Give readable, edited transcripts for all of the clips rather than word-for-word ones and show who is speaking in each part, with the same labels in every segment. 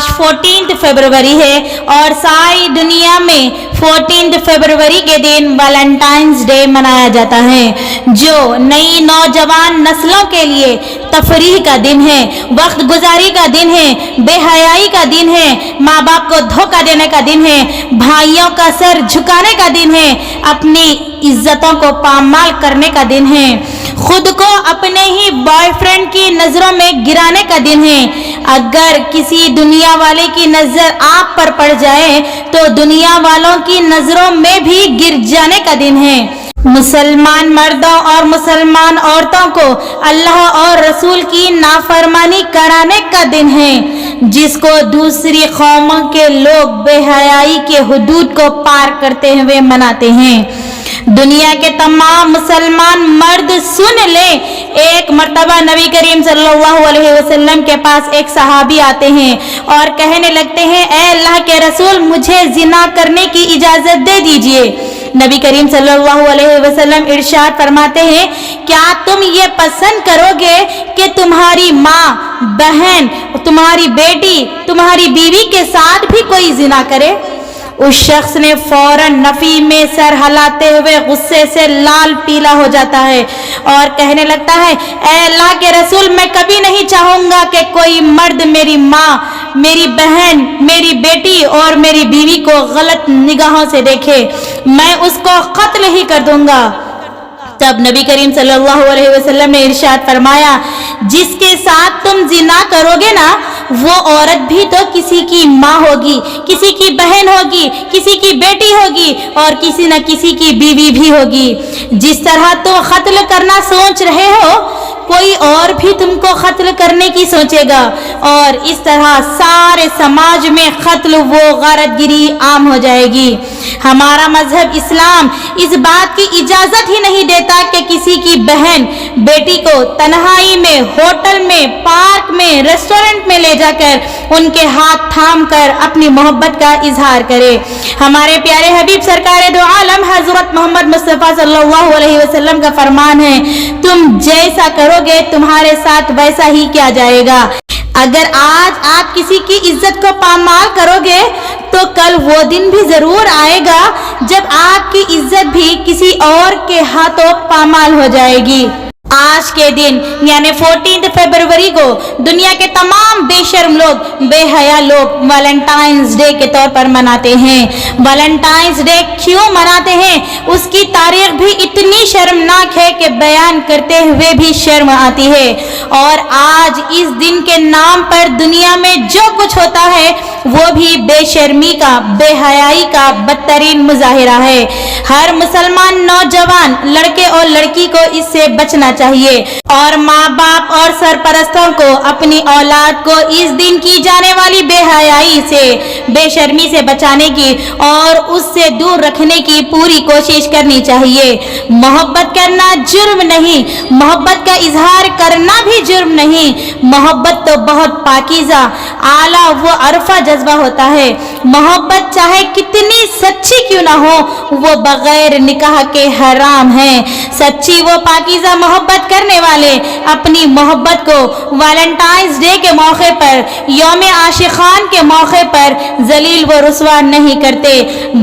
Speaker 1: आज 14 फरवरी है और सारी दुनिया में 14 फरवरी के दिन वैलेंटाइंस डे मनाया जाता है, जो नई नौजवान नस्लों के लिए तफरीह का दिन है, वक्त गुजारी का दिन है, बेहयाई का दिन है, माँ बाप को धोखा देने का दिन है, भाइयों का सर झुकाने का दिन है, अपनी इज्जतों को पामाल करने का दिन है, खुद को अपने ही बॉयफ्रेंड की नजरों में गिराने का दिन है। अगर किसी दुनिया वाले की नजर आप पर पड़ जाए तो दुनिया वालों की नजरों में भी गिर जाने का दिन है। मुसलमान मर्दों और मुसलमान औरतों को अल्लाह और रसूल की नाफरमानी कराने का दिन है, जिसको दूसरी कौमों के लोग बेहयाई के हुदूद को पार करते हुए मनाते हैं। दुनिया के तमाम मुसलमान मर्द सुन ले, एक मर्तबा नबी करीम सल्लल्लाहु अलैहि वसल्लम के पास एक सहाबी आते हैं और कहने लगते हैं, ऐ अल्लाह के रसूल, मुझे जिना करने की इजाजत दे दीजिए। नबी करीम सल्लल्लाहु अलैहि वसल्लम इरशाद फरमाते हैं, क्या तुम ये पसंद करोगे कि तुम्हारी माँ, बहन, तुम्हारी बेटी, तुम्हारी बीवी के साथ भी कोई जिना करे? उस शख्स ने फौरन नफी में सर हिलाते हुए गुस्से से लाल पीला हो जाता है और कहने लगता है, ऐ अल्लाह के रसूल, मैं कभी नहीं चाहूंगा कि कोई मर्द मेरी माँ, मेरी बहन, मेरी बेटी और मेरी बीवी को गलत निगाहों से देखे, मैं उसको कत्ल ही कर दूंगा। तब नबी करीम सल्लल्लाहु अलैहि वसल्लम ने इरशाद फरमाया, जिसके साथ तुम जिना करोगे ना, वो औरत भी तो किसी की माँ होगी, किसी की बहन होगी, किसी की बेटी होगी और किसी न किसी की बीवी भी होगी। जिस तरह तुम कत्ल करना सोच रहे हो, कोई और भी तुमको कत्ल करने की सोचेगा और इस तरह सारे समाज में कत्ल वो गारतगिरी आम हो जाएगी। हमारा मजहब इस्लाम इस बात की इजाजत ही नहीं देता कि किसी की बहन, बेटी को तन्हाई में, होटल में, पार्क में, रेस्टोरेंट में ले जाकर उनके हाथ थाम कर अपनी मोहब्बत का इजहार करे। हमारे प्यारे हबीब सरकार दो आलम हजरत मोहम्मद मुस्तफ़ा सल्लल्लाहु अलैहि वसल्लम का फरमान है, तुम जैसा करोगे तुम्हारे साथ वैसा ही किया जाएगा। अगर आज आप किसी की इज्जत को पामाल करोगे तो कल वो दिन भी जरूर आएगा जब आपकी इज्जत भी किसी और के हाथों पामाल हो जाएगी। आज के दिन यानी 14 फरवरी को दुनिया के तमाम बेशर्म लोग, बेहया लोग वैलेंटाइंस डे के तौर पर मनाते हैं। वैलेंटाइंस डे क्यों मनाते हैं, उसकी तारीख भी इतनी शर्मनाक है कि बयान करते हुए भी शर्म आती है। और आज इस दिन के नाम पर दुनिया में जो कुछ होता है वो भी बेशर्मी का, बेहयाई का बदतरीन मुजाहिरा है। हर मुसलमान नौजवान लड़के और लड़की को इससे बचना चाहिए और माँ बाप और सरपरस्तों को अपनी औलाद को इस दिन की जाने वाली बेहयाई से, बेशर्मी से बचाने की और उससे दूर रखने की पूरी कोशिश करनी चाहिए। मोहब्बत करना जुर्म नहीं, मोहब्बत का इजहार करना भी जुर्म नहीं। मोहब्बत तो बहुत पाकीज़ा, आला व अरफा जज्बा होता है। मोहब्बत चाहे कितनी सच्ची क्यों ना हो, वो बगैर निकाह के हराम है। सच्ची वो पाकीज़ा मोहब्बत करने वाले अपनी मोहब्बत को वैलेंटाइंस डे के मौके पर, यौम आशिकान के मौके पर जलील व रुसवा नहीं करते,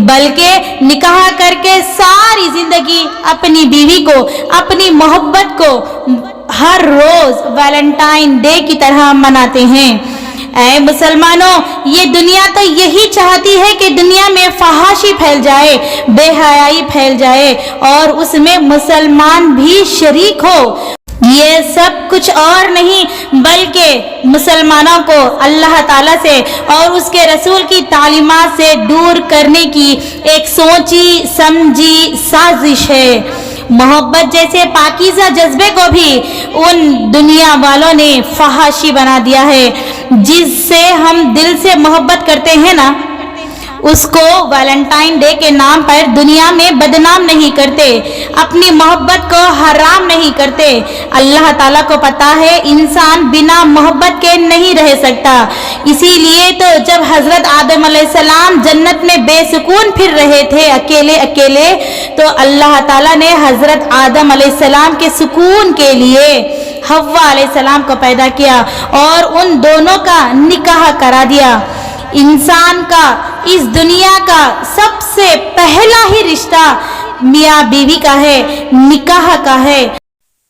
Speaker 1: बल्कि निकाह करके सारी जिंदगी अपनी बीवी को, अपनी मोहब्बत को हर रोज वैलेंटाइन डे की तरह मनाते हैं। ऐ मुसलमानों, ये दुनिया तो यही चाहती है कि दुनिया में फहाशी फैल जाए, बेहयाई फैल जाए और उसमें मुसलमान भी शरीक हो। ये सब कुछ और नहीं बल्कि मुसलमानों को अल्लाह ताला से और उसके रसूल की तालीमात से दूर करने की एक सोची समझी साजिश है। मोहब्बत जैसे पाकीज़ा जज्बे को भी उन दुनिया वालों ने फहाशी बना दिया है। जिससे हम दिल से मोहब्बत करते हैं ना, उसको वैलेंटाइन डे के नाम पर दुनिया में बदनाम नहीं करते, अपनी मोहब्बत को हराम नहीं करते। अल्लाह ताला को पता है इंसान बिना मोहब्बत के नहीं रह सकता। इसीलिए तो जब हजरत आदम अलैहिस्सलाम जन्नत में बेसुकून फिर रहे थे अकेले अकेले, तो अल्लाह ताला ने हजरत आदम अलैहिस्सलाम के सुकून के लिए हव्वा अलैहिस्सलाम को पैदा किया और उन दोनों का निकाह करा दिया। इंसान का इस दुनिया का सबसे पहला ही रिश्ता मियाँ बीवी का है, निकाह का है।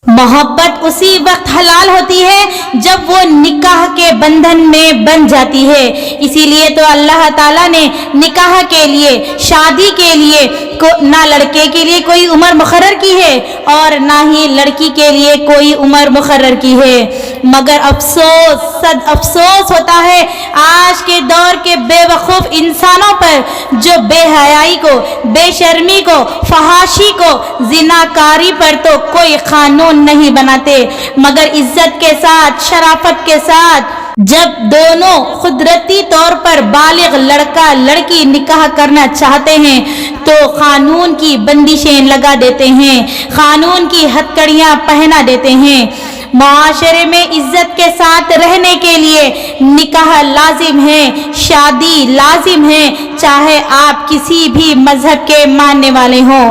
Speaker 1: मोहब्बत उसी वक्त हलाल होती है जब वो निकाह के बंधन में बन जाती है। इसीलिए तो अल्लाह ताला ने निकाह के लिए, शादी के लिए ना लड़के के लिए कोई उम्र मुकर्रर की है और ना ही लड़की के लिए कोई उम्र मुकर्रर की है। मगर अफसोस, सद अफसोस होता है आज के दौर के बेवकूफ़ इंसानों पर जो बेहयाई को, बेशर्मी को, फहाशी को, जिनाकारी पर तो कोई कानून नहीं बनाते, मगर इज्जत के साथ, शराफत के साथ जब दोनों कुदरती तौर पर बालिग लड़का लड़की निकाह करना चाहते हैं तो कानून की बंदिशें लगा देते हैं, कानून की हथकड़ियां पहना देते हैं। माशरे में इज्जत के साथ रहने के लिए निकाह लाजिम है, शादी लाजिम है, चाहे आप किसी भी मजहब के मानने वाले हों।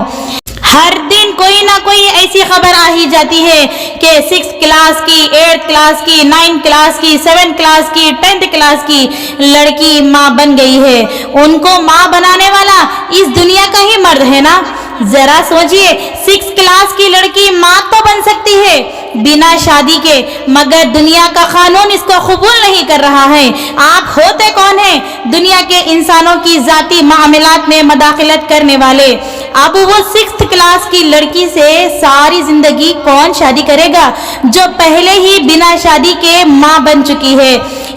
Speaker 1: हर दिन कोई ना कोई ऐसी खबर आ ही जाती है कि 6th क्लास की, 8th क्लास की, 9th क्लास की, 7th क्लास की, 10th क्लास की लड़की माँ बन गई है। उनको माँ बनाने वाला इस दुनिया का ही मर्द है ना। जरा सोचिए, 6th क्लास की लड़की माँ तो बन सकती है बिना शादी के, मगर दुनिया का कानून इसको कबूल नहीं कर रहा है। आप होते कौन हैं दुनिया के इंसानों की जाती मामलात में मदाखलत करने वाले? अब वो 6th क्लास की लड़की से सारी जिंदगी कौन शादी करेगा जो पहले ही बिना शादी के माँ बन चुकी है?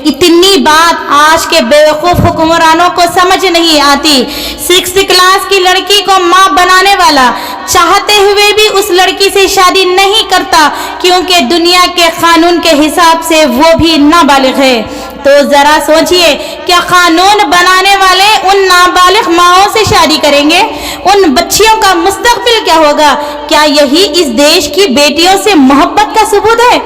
Speaker 1: इतनी बात आज के बेवकूफ हुक्मरानों को समझ नहीं आती। 6th क्लास की लड़की को माँ बनाने वाला चाहते हुए भी उस लड़की से शादी नहीं करता, क्योंकि दुनिया के कानून के हिसाब से वो भी नाबालिग है। तो जरा सोचिए, क्या कानून बनाने वाले उन नाबालिग माओं से शादी करेंगे? उन बच्चियों का मुस्तकबिल क्या होगा? क्या यही इस देश की बेटियों से मोहब्बत का सबूत है?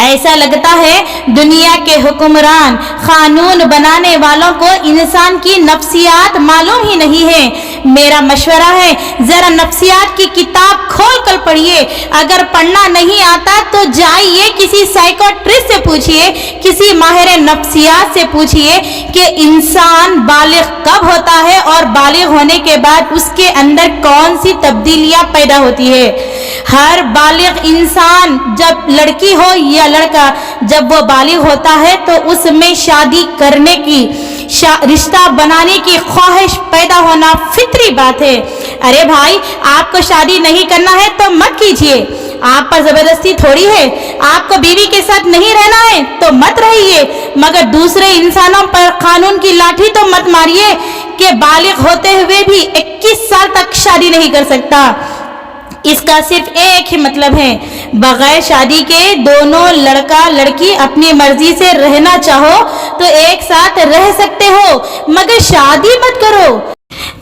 Speaker 1: ऐसा लगता है दुनिया के हुक्मरान, कानून बनाने वालों को इंसान की नफ्सियात मालूम ही नहीं है। मेरा मशवरा है, जरा नफ्सियात की किताब खोल कर पढ़िए। अगर पढ़ना नहीं आता तो जाइए किसी साइकोट्रिस्ट से पूछिए, किसी माहिर नफ्सियात से पूछिए कि इंसान बालिग कब होता है और बालिग होने के बाद उसके अंदर कौन सी तब्दीलियां पैदा होती है। हर बालिग इंसान, जब लड़की हो या लड़का, जब वो बालिग होता है तो उसमें शादी करने की, रिश्ता बनाने की ख्वाहिश पैदा होना फितरी बात है। अरे भाई, आपको शादी नहीं करना है तो मत कीजिए, आप पर जबरदस्ती थोड़ी है। आपको बीवी के साथ नहीं रहना है तो मत रहिए, मगर दूसरे इंसानों पर कानून की लाठी तो मत मारिए कि बालिग होते हुए भी 21 साल तक शादी नहीं कर सकता। इसका सिर्फ एक ही मतलब है, बगैर शादी के दोनों लड़का लड़की अपनी मर्जी से रहना चाहो तो एक साथ रह सकते हो, मगर शादी मत करो।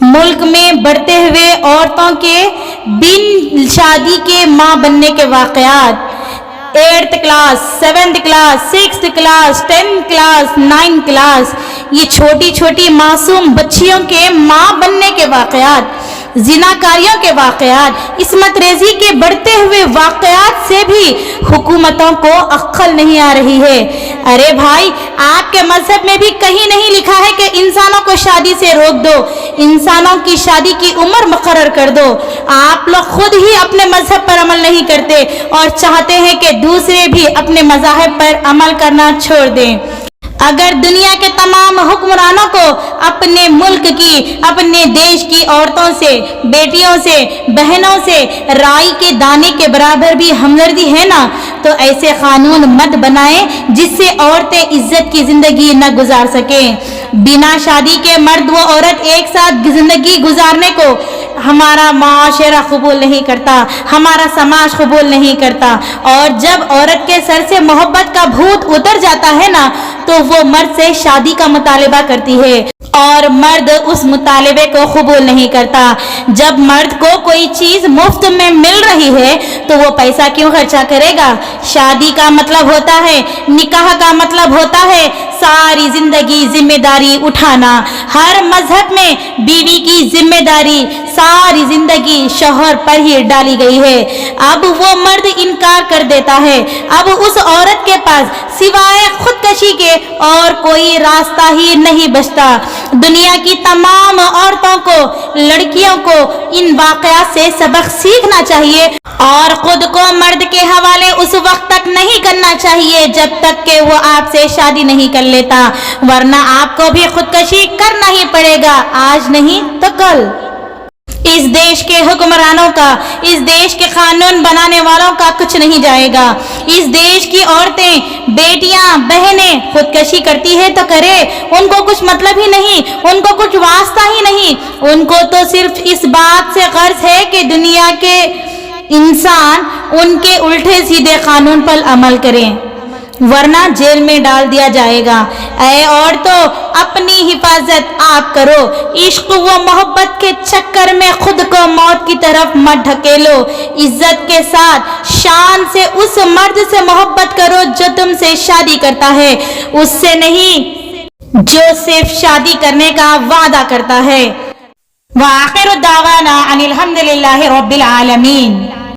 Speaker 1: मुल्क में बढ़ते हुए औरतों के बिन शादी के मां बनने के वाकयात, 8th class, 7th class, 6th class, 10th class, 9th class, ये छोटी छोटी मासूम बच्चियों के मां बनने के वाकयात, जिनाकारियों के वाकयात, इस्मत रेजी के बढ़ते हुए वाकयात से भी हुकूमतों को अक्ल नहीं आ रही है। अरे भाई, आपके मजहब में भी कहीं नहीं लिखा है कि इंसानों को शादी से रोक दो, इंसानों की शादी की उम्र मुकर्रर कर दो। आप लोग खुद ही अपने मजहब पर अमल नहीं करते और चाहते हैं कि दूसरे भी अपने मज़ाहिब पर अमल करना छोड़ दें। अगर दुनिया के तमाम हुक्मरानों को अपने मुल्क की, अपने देश की औरतों से, बेटियों से, बहनों से राई के दाने के बराबर भी हमदर्दी है ना, तो ऐसे कानून मत बनाएं जिससे औरतें इज्जत की जिंदगी न गुजार सकें। बिना शादी के मर्द व औरत एक साथ जिंदगी गुजारने को हमारा माशरा कबूल नहीं करता, हमारा समाज कबूल नहीं करता। और जब औरत के सर से मोहब्बत का भूत उतर जाता है ना, तो वो मर्द से शादी का मुतालिबा करती है। اور مرد اس مطالبے کو قبول نہیں کرتا۔ جب مرد کو کوئی چیز مفت میں مل رہی ہے تو وہ پیسہ کیوں خرچہ کرے گا؟ شادی کا مطلب ہوتا ہے، نکاح کا مطلب ہوتا ہے ساری زندگی ذمہ داری اٹھانا۔ ہر مذہب میں بیوی کی ذمہ داری ساری زندگی شوہر پر ہی ڈالی گئی ہے۔ اب وہ مرد انکار کر دیتا ہے، اب اس عورت کے پاس سوائے خودکشی کے اور کوئی راستہ ہی نہیں بچتا۔ دنیا کی تمام عورتوں کو، لڑکیوں کو ان واقعات سے سبق سیکھنا چاہیے اور خود کو مرد کے حوالے اس وقت تک نہیں کرنا چاہیے جب تک کہ وہ آپ سے شادی نہیں کر لیتا، ورنہ آپ کو بھی خودکشی کرنا ہی پڑے گا، آج نہیں تو کل۔ اس دیش کے حکمرانوں کا، اس دیش کے قانون بنانے والوں کا کچھ نہیں جائے گا۔ اس دیش کی عورتیں، بیٹیاں، بہنیں خودکشی کرتی ہے تو کرے، ان کو کچھ مطلب ہی نہیں، ان کو کچھ واسطہ ہی نہیں، ان کو تو صرف اس بات سے غرض ہے کہ دنیا کے انسان ان کے الٹے سیدھے قانون پر عمل کریں، ورنہ جیل میں ڈال دیا جائے گا۔ اے عورتوں، اپنی حفاظت آپ کرو، عشق و محبت کے چکر میں خود کو موت کی طرف مت ڈھکیلو، عزت کے ساتھ شان سے اس مرد سے محبت کرو جو تم سے شادی کرتا ہے، اس سے نہیں جو صرف شادی کرنے کا وعدہ کرتا ہے۔ وآخر دعوانا ان الحمد للہ رب العالمین۔